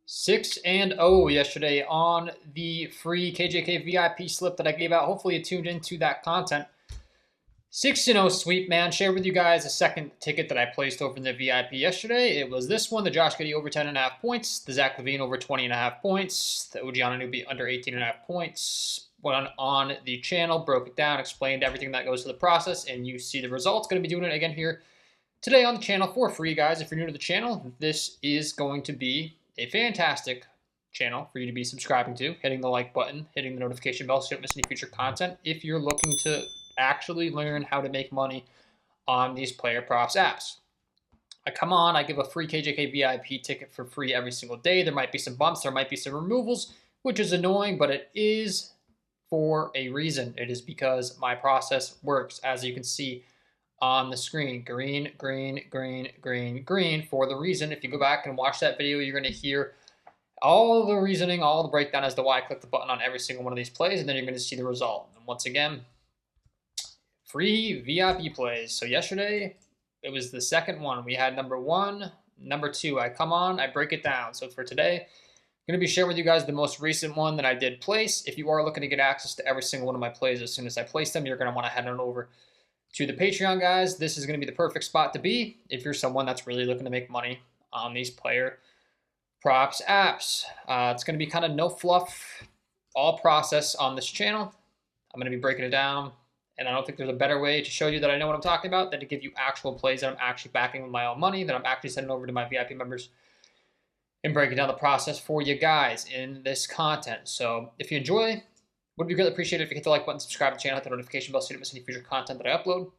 6-0 yesterday on the free KJK VIP slip that I gave out. Hopefully you tuned into that content. 6-0 sweep, man. Share with you guys a second ticket that I placed over in the VIP yesterday. It was this one, the Josh Giddey over 10.5 points, the Zach Levine over 20.5 points, the Ujiana Newby under 18.5 points. Went on the channel, broke it down, explained everything that goes to the process, and you see the results. Going to be doing it again here today on the channel for free, guys. If you're new to the channel, this is going to be a fantastic channel for you to be subscribing to, hitting the like button, hitting the notification bell so you don't miss any future content if you're looking to actually learn how to make money on these player props apps. I come on, I give a free KJK VIP ticket for free every single day. There might be some bumps, there might be some removals, which is annoying, but it is for a reason. It is because my process works, as you can see on the screen. Green, green, green, green, green for the reason. If you go back and watch that video, you're going to hear all the reasoning, all the breakdown as to why I click the button on every single one of these plays, and then you're going to see the result. And once again, free VIP plays. So yesterday, it was the second one. We had number 1, number 2. I come on, I break it down. So for today, I'm going to be sharing with you guys the most recent one that I did place. If you are looking to get access to every single one of my plays as soon as I place them, you're going to want to head on over to the Patreon, guys. This is going to be the perfect spot to be if you're someone that's really looking to make money on these player props apps. It's going to be kind of no fluff, all process on this channel. I'm going to be breaking it down, and I don't think there's a better way to show you that I know what I'm talking about than to give you actual plays that I'm actually backing with my own money, that I'm actually sending over to my VIP members and breaking down the process for you guys in this content. So if you enjoy, would be greatly appreciated if you hit the like button, subscribe to the channel, hit the notification bell so you don't miss any future content that I upload.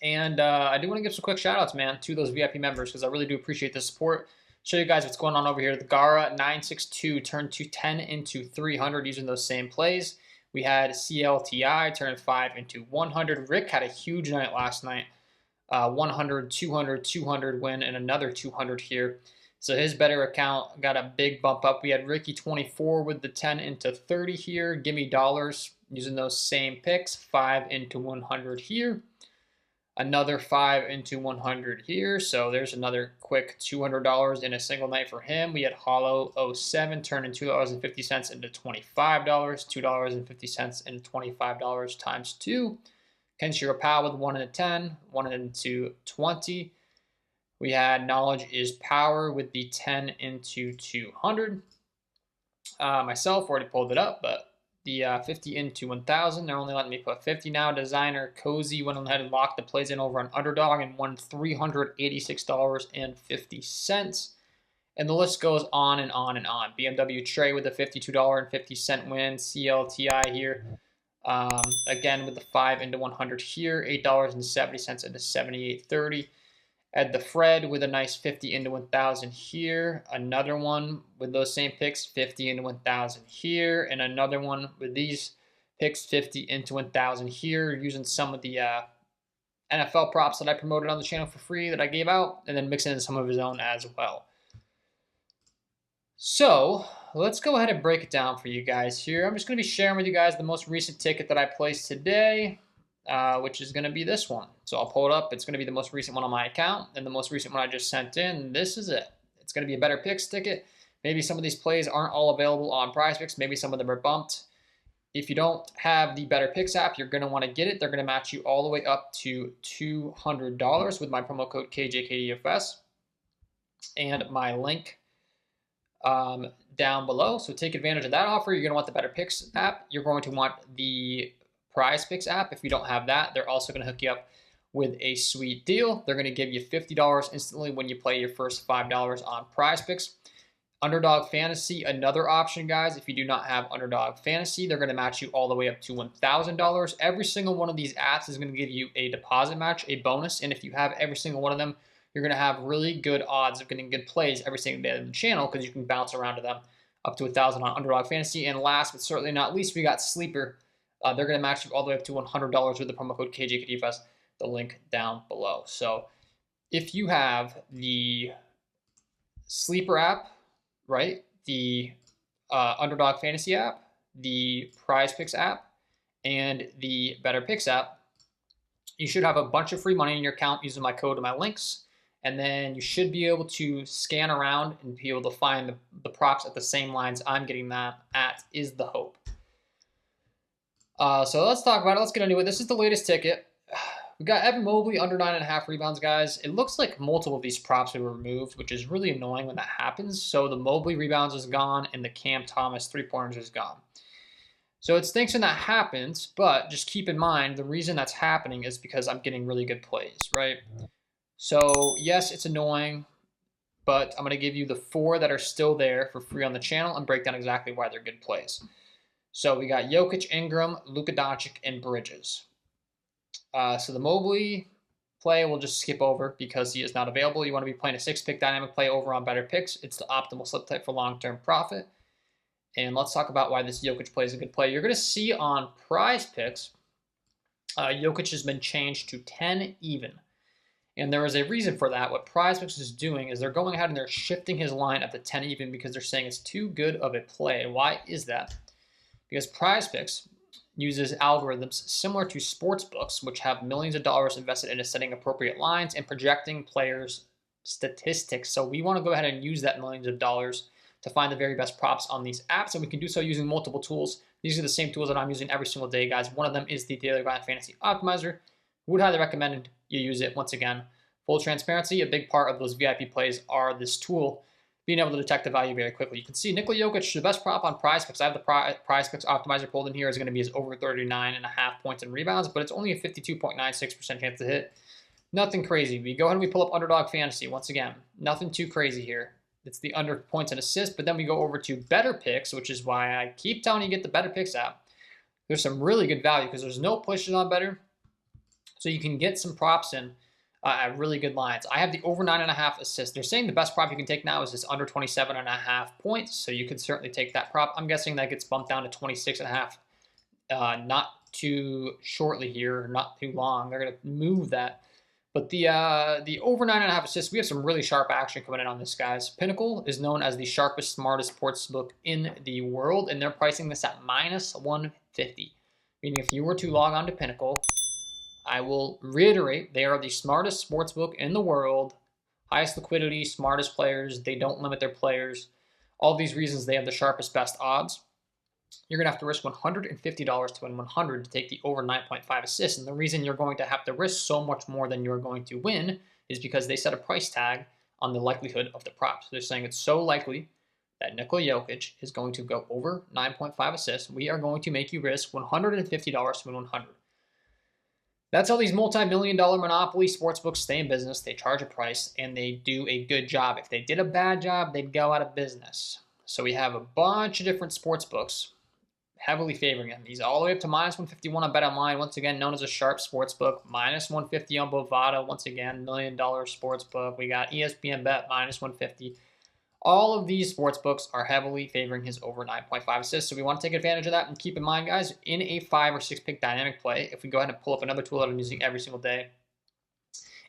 And I do want to give some quick shout outs, man, to those VIP members because I really do appreciate the support. Show you guys what's going on over here. The Gara 962 turned 210 into 300 using those same plays. We had CLTI turn 5 into 100. Rick had a huge night last night. 100, 200, 200 win, and another 200 here. So his Betr account got a big bump up. We had Ricky 24 with the 10 into 30 here. Gimme dollars using those same picks. 5 into 100 here. Another 5 into 100 here. So there's another quick $200 in a single night for him. We had Hollow 07 turning $2.50 into $25. $2.50 into $25 times 2. Kenshiro Powell with 1 into 10. 1 into 20. We had Knowledge is Power with the 10 into 200. Myself already pulled it up, but the 50 into 1,000, they're only letting me put 50 now. Designer Cozy went ahead and locked the plays in over on Underdog and won $386.50. And the list goes on and on and on. BMW Trey with a $52.50 win. CLTI here. Again with the 5 into 100 here. $8.70 into 78.30. Ed the Fred with a nice 50 into 1,000 here. Another one with those same picks, 50 into 1,000 here. And another one with these picks, 50 into 1,000 here, using some of the NFL props that I promoted on the channel for free that I gave out, and then mixing in some of his own as well. So let's go ahead and break it down for you guys here. I'm just going to be sharing with you guys the most recent ticket that I placed today. Which is going to be this one. So I'll pull it up. It's going to be the most recent one on my account and the most recent one I just sent in. This is it. It's going to be a Betr Picks ticket. Maybe some of these plays aren't all available on Prizepicks. Maybe some of them are bumped. If you don't have the Betr Picks app, you're going to want to get it. They're going to match you all the way up to $200 with my promo code KJKDFS and my link down below. So take advantage of that offer. You're going to want the Betr Picks app. You're going to want the Prizepicks app. If you don't have that, they're also going to hook you up with a sweet deal. They're going to give you $50 instantly when you play your first $5 on Prizepicks. Underdog Fantasy, another option, guys. If you do not have Underdog Fantasy, they're going to match you all the way up to $1,000. Every single one of these apps is going to give you a deposit match, a bonus, and if you have every single one of them, you're going to have really good odds of getting good plays every single day on the channel because you can bounce around to them up to $1,000 on Underdog Fantasy. And last but certainly not least, we got Sleeper. They're going to match you all the way up to $100 with the promo code KJKDFS, the link down below. So if you have the Sleeper app, right, the Underdog Fantasy app, the Prizepicks app, and the Betr Picks app, you should have a bunch of free money in your account using my code and my links. And then you should be able to scan around and be able to find the props at the same lines I'm getting that at, is the hope. So let's talk about it. Let's get into it. This is the latest ticket. We got Evan Mobley under 9.5 rebounds, guys. It looks like multiple of these props were removed, which is really annoying when that happens. So the Mobley rebounds is gone, and the Cam Thomas three-pointers is gone. So it stinks when that happens, but just keep in mind the reason that's happening is because I'm getting really good plays, right? So yes, it's annoying, but I'm going to give you the 4 that are still there for free on the channel and break down exactly why they're good plays. So we got Jokic, Ingram, Luka Doncic, and Bridges. So the Mobley play we'll just skip over because he is not available. You want to be playing a 6-pick dynamic play over on Betr. It's the optimal slip type for long-term profit. And let's talk about why this Jokic play is a good play. You're going to see on Prizepicks, Jokic has been changed to 10 even. And there is a reason for that. What Prizepicks is doing is they're going ahead and they're shifting his line up to 10 even because they're saying it's too good of a play. Why is that? Because Prizepicks uses algorithms similar to sports books, which have millions of dollars invested into setting appropriate lines and projecting players' statistics. So we want to go ahead and use that millions of dollars to find the very best props on these apps, and we can do so using multiple tools. These are the same tools that I'm using every single day, guys. One of them is the Daily Grind Fantasy Optimizer. Would highly recommend you use it. Once again, full transparency, a big part of those VIP plays are this tool, being able to detect the value very quickly. You can see Nikola Jokic, the best prop on Prizepicks. I have the Prizepicks Optimizer pulled in here. Is going to be his over 39.5 points and rebounds, but it's only a 52.96% chance to hit. Nothing crazy. We go ahead and we pull up Underdog Fantasy. Once again, nothing too crazy here. It's the under points and assists, but then we go over to Betr, which is why I keep telling you get the Betr app. There's some really good value because there's no pushes on Betr, so you can get some props in at really good lines. I have the over 9.5 assists. They're saying the best prop you can take now is this under 27.5 points, so you can certainly take that prop. I'm guessing that gets bumped down to 26.5 not too shortly here, not too long. They're going to move that. But the over 9.5 assists, we have some really sharp action coming in on this, guys. Pinnacle is known as the sharpest, smartest sportsbook in the world, and they're pricing this at -150. Meaning if you were to log on to Pinnacle, I will reiterate, they are the smartest sportsbook in the world, highest liquidity, smartest players. They don't limit their players. All these reasons, they have the sharpest, best odds. You're going to have to risk $150 to win 100 to take the over 9.5 assists. And the reason you're going to have to risk so much more than you're going to win is because they set a price tag on the likelihood of the props. They're saying it's so likely that Nikola Jokic is going to go over 9.5 assists. We are going to make you risk $150 to win 100. That's how these multi-million-dollar monopoly sportsbooks stay in business. They charge a price, and they do a good job. If they did a bad job, they'd go out of business. So we have a bunch of different sportsbooks heavily favoring him. He's all the way up to -151 on BetOnline, once again known as a sharp sportsbook. -150 on Bovada, once again, $1 million sportsbook. We got ESPN Bet -150. All of these sportsbooks are heavily favoring his over 9.5 assists, so we want to take advantage of that. And keep in mind, guys, in a 5 or 6 pick dynamic play, if we go ahead and pull up another tool that I'm using every single day,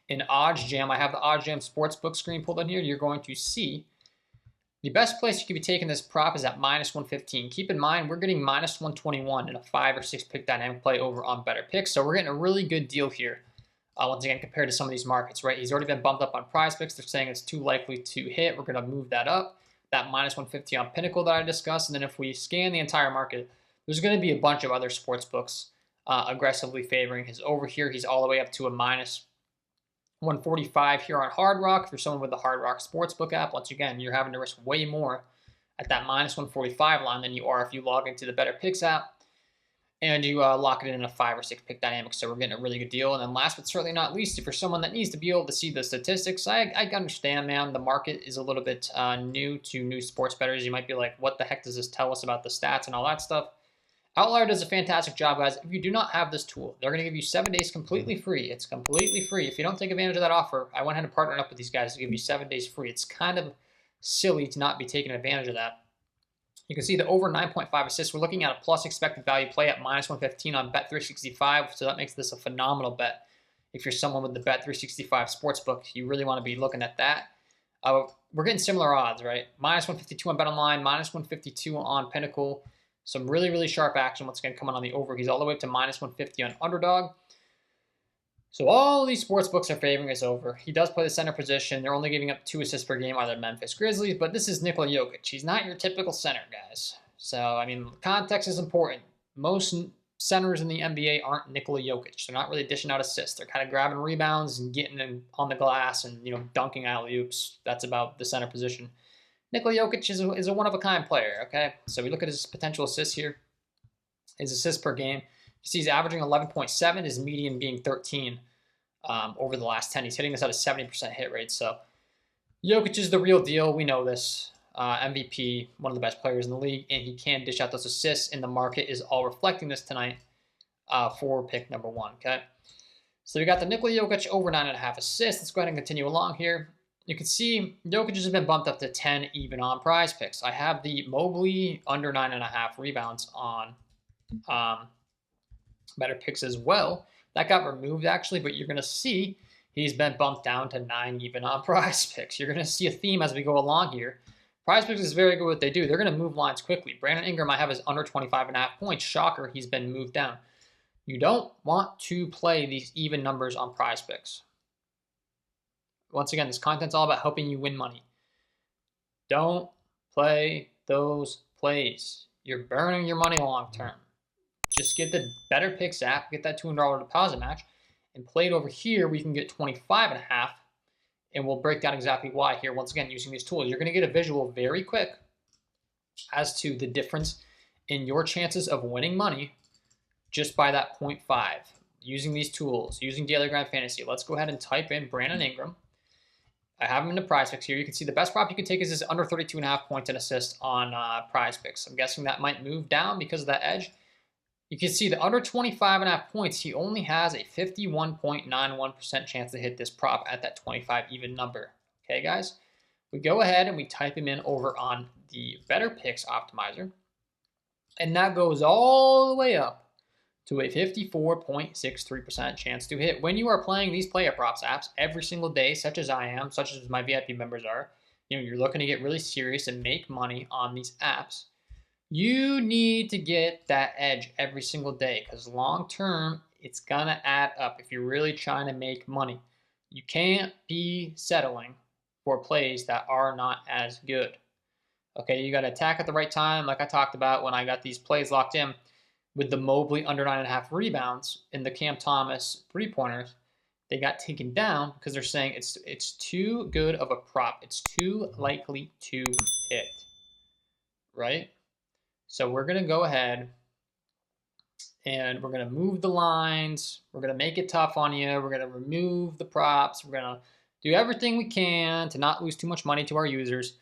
in OddsJam, I have the OddsJam sportsbook screen pulled in here. You're going to see the best place you could be taking this prop is at -115. Keep in mind, we're getting -121 in a 5 or 6 pick dynamic play over on Betr. So we're getting a really good deal here. Once again, compared to some of these markets, right? He's already been bumped up on Prizepicks. They're saying it's too likely to hit. We're going to move that up. That -150 on Pinnacle that I discussed. And then if we scan the entire market, there's going to be a bunch of other sports books aggressively favoring his over here. He's all the way up to a -145 here on Hard Rock. If you're someone with the Hard Rock Sportsbook app, once again, you're having to risk way more at that -145 line than you are if you log into the Betr app and you lock it in a 5 or 6 pick dynamic. So we're getting a really good deal. And then last but certainly not least, if you're someone that needs to be able to see the statistics, I understand, man. The market is a little bit new to new sports bettors. You might be like, what the heck does this tell us about the stats and all that stuff? Outlier does a fantastic job, guys. If you do not have this tool, they're going to give you 7 days completely free. It's completely free. If you don't take advantage of that offer, I went ahead and partnered up with these guys to give you 7 days free. It's kind of silly to not be taking advantage of that. You can see the over 9.5 assists. We're looking at a plus expected value play at -115 on Bet365, so that makes this a phenomenal bet. If you're someone with the Bet365 sportsbook, you really want to be looking at that. We're getting similar odds, right? -152 on BetOnline, -152 on Pinnacle. Some really, really sharp action once again coming on the over. He's all the way up to -150 on Underdog. So all these sports books are favoring us over. He does play the center position. They're only giving up 2 assists per game, either Memphis Grizzlies, but this is Nikola Jokic. He's not your typical center, guys. So, I mean, context is important. Most centers in the NBA aren't Nikola Jokic. They're not really dishing out assists. They're kind of grabbing rebounds and getting in on the glass and, dunking alley-oops. That's about the center position. Nikola Jokic is a one-of-a-kind player, okay? So we look at his potential assists here. His assists per game. You see he's averaging 11.7, his median being 13 over the last 10. He's hitting this at a 70% hit rate. So Jokic is the real deal. We know this. MVP, one of the best players in the league, and he can dish out those assists, and the market is all reflecting this tonight for pick number 1, okay? So we got the Nikola Jokic over 9.5 assists. Let's go ahead and continue along here. You can see Jokic has been bumped up to 10 even on Prizepicks. I have the Mobley under 9.5 rebounds on Betr as well. That got removed actually, but you're going to see he's been bumped down to 9 even on Prizepicks. You're going to see a theme as we go along here. Prizepicks is very good at what they do. They're going to move lines quickly. Brandon Ingram I have is under 25.5 points. Shocker, he's been moved down. You don't want to play these even numbers on Prizepicks. Once again, this content's all about helping you win money. Don't play those plays. You're burning your money long term. Just get the Betr app, get that $200 deposit match, and play it over here where you can get 25.5, and we'll break down exactly why here. Once again, using these tools, you're going to get a visual very quick as to the difference in your chances of winning money just by that 0.5. Using these tools, using Daily Grind Fantasy. Let's go ahead and type in Brandon Ingram. I have him in the Prizepicks here. You can see the best prop you can take is his under 32.5 points and assists on Prizepicks. I'm guessing that might move down because of that edge. You can see the under 25.5 points, he only has a 51.91% chance to hit this prop at that 25 even number. Okay, guys? We go ahead and we type him in over on the Betr optimizer, and that goes all the way up to a 54.63% chance to hit. When you are playing these player props apps every single day, such as I am, such as my VIP members are, you're looking to get really serious and make money on these apps. You need to get that edge every single day because long term, it's going to add up if you're really trying to make money. You can't be settling for plays that are not as good. Okay, you got to attack at the right time, like I talked about when I got these plays locked in with the Mobley under 9.5 rebounds and the Cam Thomas three-pointers. They got taken down because they're saying it's too good of a prop. It's too likely to hit, right? So we're going to go ahead and we're going to move the lines. We're going to make it tough on you. We're going to remove the props. We're going to do everything we can to not lose too much money to our users.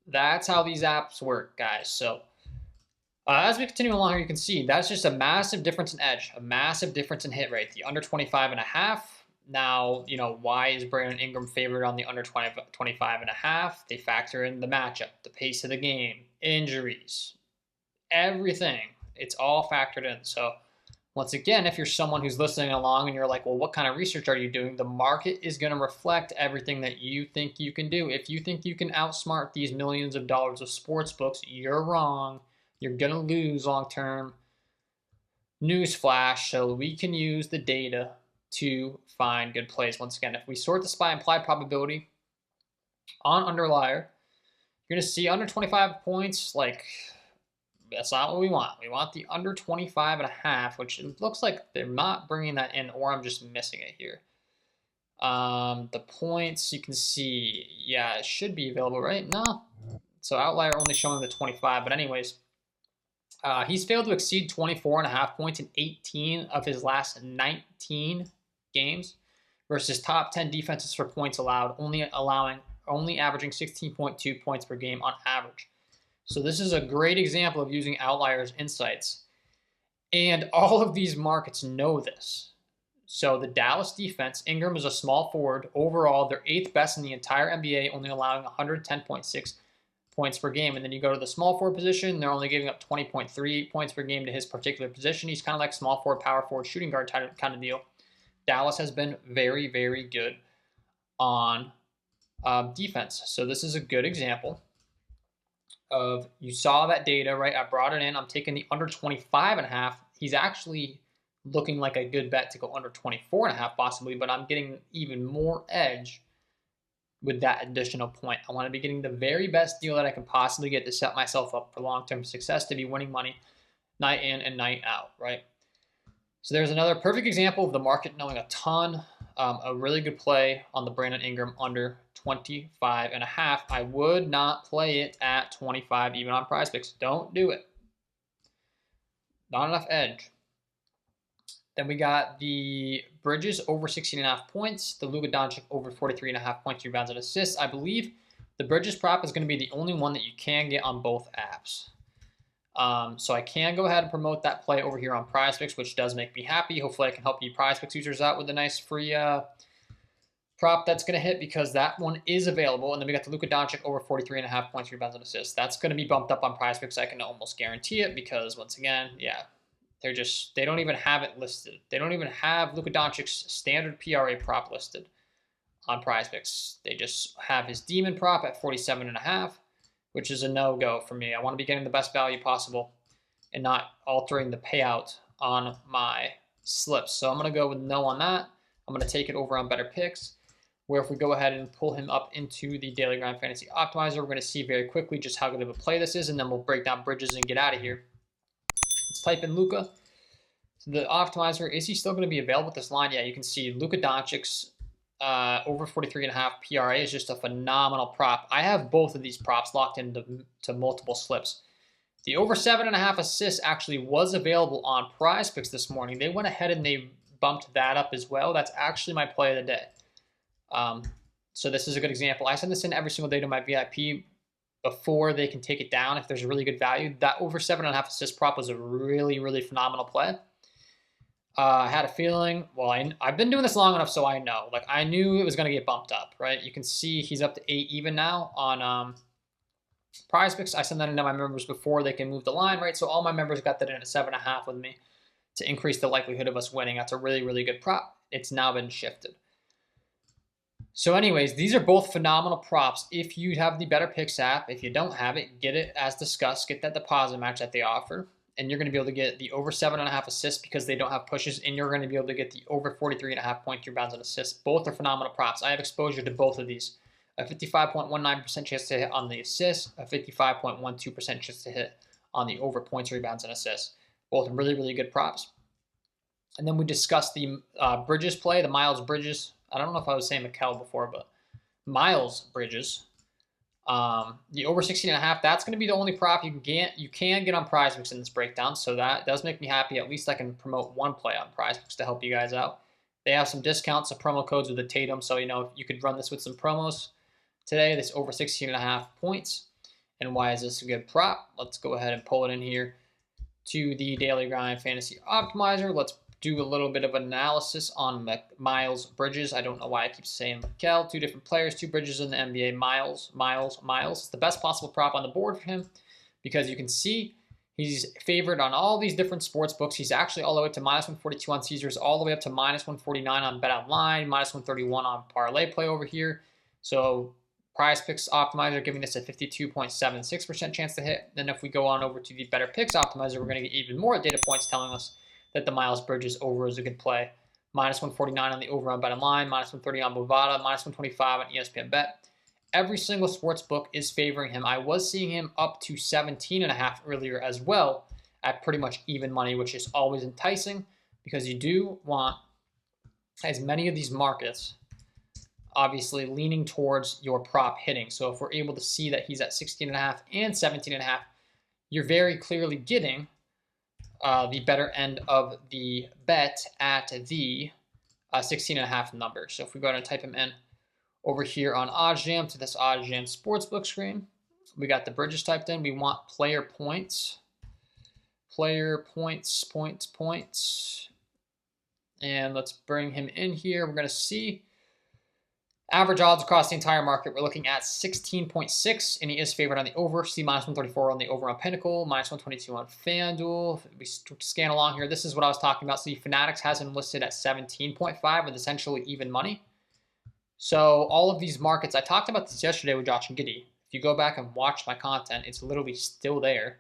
That's how these apps work, guys. So as we continue along here, you can see that's just a massive difference in edge, a massive difference in hit rate. The under 25.5. Now, why is Brandon Ingram favored on the under 25.5? They factor in the matchup, the pace of the game, injuries, everything. It's all factored in. So once again, if you're someone who's listening along and you're like, well, what kind of research are you doing? The market is going to reflect everything that you think you can do. If you think you can outsmart these millions of dollars of sports books, you're wrong. You're going to lose long term. Newsflash. So we can use the data to find good plays. Once again, if we sort this by implied probability on underlier, you're going to see under 25 points. Like, that's not what we want. We want the under 25.5, which it looks like they're not bringing that in, or I'm just missing it here. The points, you can see, yeah, it should be available, right? No. So outlier only showing the 25, but anyways, he's failed to exceed 24.5 points in 18 of his last 19 games versus top 10 defenses for points allowed, only averaging 16.2 points per game on average. So this is a great example of using outliers insights. And all of these markets know this. So the Dallas defense, Ingram is a small forward. Overall, they're 8th best in the entire NBA, only allowing 110.6 points per game. And then you go to the small forward position, they're only giving up 20.3 points per game to his particular position. He's kind of like small forward, power forward, shooting guard kind of deal. Dallas has been very, very good on defense. So this is a good example of, you saw that data, right? I brought it in. I'm taking the under 25.5. He's actually looking like a good bet to go under 24.5 possibly, but I'm getting even more edge with that additional point. I want to be getting the very best deal that I can possibly get to set myself up for long-term success, to be winning money night in and night out, right? So there's another perfect example of the market knowing a ton. A really good play on the Brandon Ingram under 25.5. I would not play it at 25 even on Prizepicks. Don't do it. Not enough edge. Then we got the Bridges over 16.5 points. The Luka Doncic over 43.5 points, rebounds, and assists. I believe the Bridges prop is going to be the only one that you can get on both apps. So I can go ahead and promote that play over here on Prizepicks, which does make me happy. Hopefully I can help you Prizepicks users out with a nice free prop that's going to hit, because that one is available. And then we got the Luka Doncic over 43.5 points, rebounds, and assists. That's going to be bumped up on Prizepicks. I can almost guarantee it, because once again, yeah, they don't even have it listed. They don't even have Luka Doncic's standard PRA prop listed on Prizepicks. They just have his demon prop at 47.5, which is a no-go for me. I want to be getting the best value possible and not altering the payout on my slips. So I'm going to go with no on that. I'm going to take it over on Betr, where if we go ahead and pull him up into the Daily Grind Fantasy Optimizer, we're going to see very quickly just how good of a play this is, and then we'll break down Bridges and get out of here. Let's type in Luka. So the optimizer, is he still going to be available with this line? Yeah, you can see Luka Doncic's over 43.5 PRA is just a phenomenal prop. I have both of these props locked into multiple slips. The over 7.5 assists actually was available on Prizepicks this morning. They went ahead and they bumped that up as well. That's actually my play of the day. So this is a good example. I send this in every single day to my VIP before they can take it down if there's a really good value. That over 7.5 assist prop was a really, really phenomenal play. I had a feeling, well, I've been doing this long enough so I know. Like, I knew it was going to get bumped up, right? You can see he's up to 8 even now on Prizepicks. I send that into my members before they can move the line, right? So all my members got that in at 7.5 with me to increase the likelihood of us winning. That's a really, really good prop. It's now been shifted. So anyways, these are both phenomenal props. If you have the Betr app, if you don't have it, get it as discussed. Get that deposit match that they offer. And you're going to be able to get the over 7.5 assists because they don't have pushes. And you're going to be able to get the over 43.5 points, rebounds, and assists. Both are phenomenal props. I have exposure to both of these. A 55.19% chance to hit on the assists. A 55.12% chance to hit on the over points, rebounds, and assists. Both really, really good props. And then we discussed the Bridges play, the Miles Bridges. I don't know if I was saying Mikal before, but Miles Bridges. The over 16.5, that's going to be the only prop you can get on Prizepicks in this breakdown. So that does make me happy. At least I can promote one play on Prizepicks to help you guys out. They have some discounts, some promo codes with the Tatum. So, you know, you could run this with some promos today, this over 16.5 points. And why is this a good prop? Let's go ahead and pull it in here to the Daily Grind Fantasy Optimizer. Let's do a little bit of analysis on Miles Bridges. I don't know why I keep saying Mikal. 2 different players, 2 Bridges in the NBA. Miles. It's the best possible prop on the board for him because you can see he's favored on all these different sports books. He's actually all the way up to -142 on Caesars, all the way up to -149 on BetOnline, -131 on Parlay Play over here. So Prizepicks Optimizer giving this a 52.76% chance to hit. Then if we go on over to the Betr Optimizer, we're going to get even more data points telling us that the Miles Bridges over is a good play. -149 on the over on BetOnline, -130 on Bovada, -125 on ESPN Bet. Every single sports book is favoring him. I was seeing him up to 17.5 earlier as well at pretty much even money, which is always enticing because you do want as many of these markets obviously leaning towards your prop hitting. So if we're able to see that he's at 16.5 and 17.5, you're very clearly getting the better end of the bet at the 16.5 number. So if we go ahead and type him in over here on OddsJam to this OddsJam Sportsbook screen, we got the Bridges typed in. We want player points. Points. And let's bring him in here. We're going to see average odds across the entire market. We're looking at 16.6, and he is favored on the over. See -134 on the over on Pinnacle, -122 on FanDuel. If we scan along here, this is what I was talking about. See, Fanatics has him listed at 17.5 with essentially even money. So all of these markets, I talked about this yesterday with Josh and Giddy. If you go back and watch my content, it's literally still there.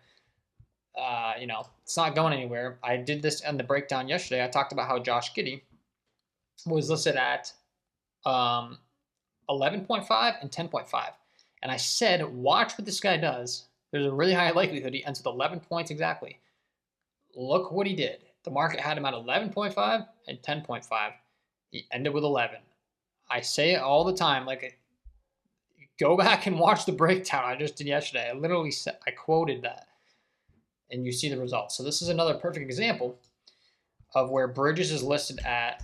You know, it's not going anywhere. I did this in the breakdown yesterday. I talked about how Josh Giddey was listed at 11.5 and 10.5. And I said, watch what this guy does. There's a really high likelihood he ends with 11 points exactly. Look what he did. The market had him at 11.5 and 10.5. He ended with 11. I say it all the time. Like, go back and watch the breakdown I just did yesterday. I literally said, I quoted that. And you see the results. So this is another perfect example of where Bridges is listed at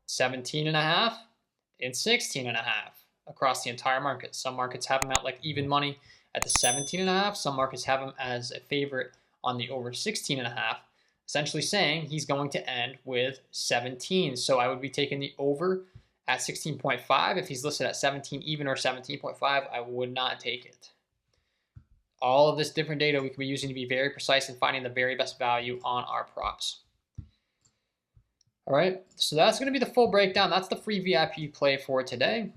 17.5 and 16.5 across the entire market. Some markets have him at like even money at the 17.5. Some markets have him as a favorite on the over 16.5, essentially saying he's going to end with 17. So I would be taking the over at 16.5. If he's listed at 17 even or 17.5, I would not take it. All of this different data we can be using to be very precise in finding the very best value on our props. All right, so that's going to be the full breakdown. That's the free VIP play for today.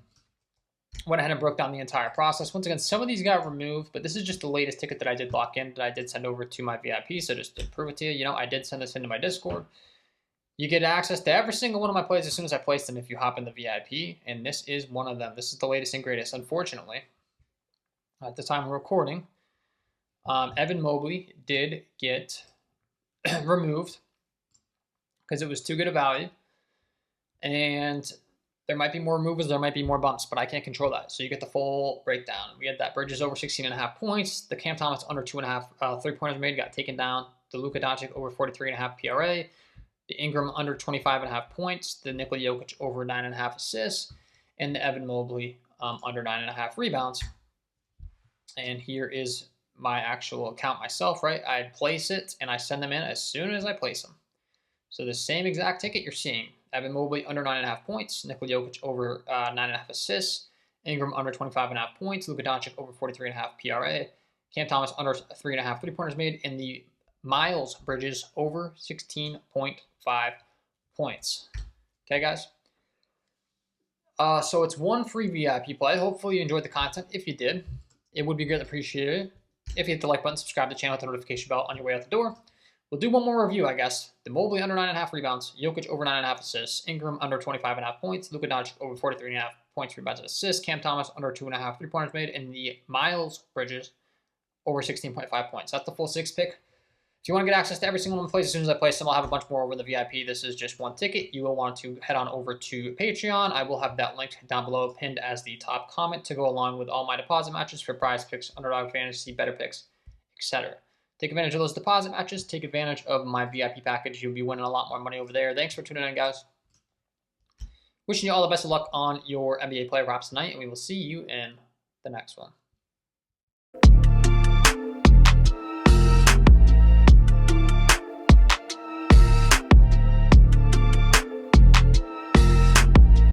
Went ahead and broke down the entire process. Once again, some of these got removed, but this is just the latest ticket that I did lock in that I did send over to my VIP. So just to prove it to you, I did send this into my Discord. You get access to every single one of my plays as soon as I place them if you hop in the VIP, and this is one of them. This is the latest and greatest. Unfortunately, at the time of recording, Evan Mobley did get removed because it was too good a value. And there might be more removals, there might be more bumps, but I can't control that. So you get the full breakdown. We had that Bridges over 16.5 points. The Cam Thomas under 2.5 3-pointers made got taken down. The Luka Doncic over 43.5 PRA. The Ingram under 25.5 points. The Nikola Jokic over 9.5 assists. And the Evan Mobley under 9.5 rebounds. And here is my actual account myself, right? I place it and I send them in as soon as I place them. So the same exact ticket you're seeing. Evan Mobley under 9.5 points. Nikola Jokic over 9.5 assists. Ingram under 25.5 points. Luka Doncic over 43.5 PRA. Cam Thomas under 3.5 3-pointers made. And the Miles Bridges over 16.5 points. Okay, guys? So it's one free VIP play. Hopefully you enjoyed the content. If you did, it would be greatly appreciated if you hit the like button, subscribe to the channel, hit the notification bell on your way out the door. We'll do one more review, I guess. The Mobley under 9.5 rebounds, Jokic over 9.5 assists, Ingram under 25.5 points, Luka Doncic over 43.5 points, rebounds, and assists, Cam Thomas under 2.5 3-pointers made, and the Miles Bridges over 16.5 points. That's the full 6 pick. If you want to get access to every single one of the plays, as soon as I place them, I'll have a bunch more over the VIP. This is just one ticket. You will want to head on over to Patreon. I will have that linked down below, pinned as the top comment to go along with all my deposit matches for Prizepicks, Underdog Fantasy, Betr Picks, etc. Take advantage of those deposit matches. Take advantage of my VIP package. You'll be winning a lot more money over there. Thanks for tuning in, guys. Wishing you all the best of luck on your NBA player props tonight, and we will see you in the next one.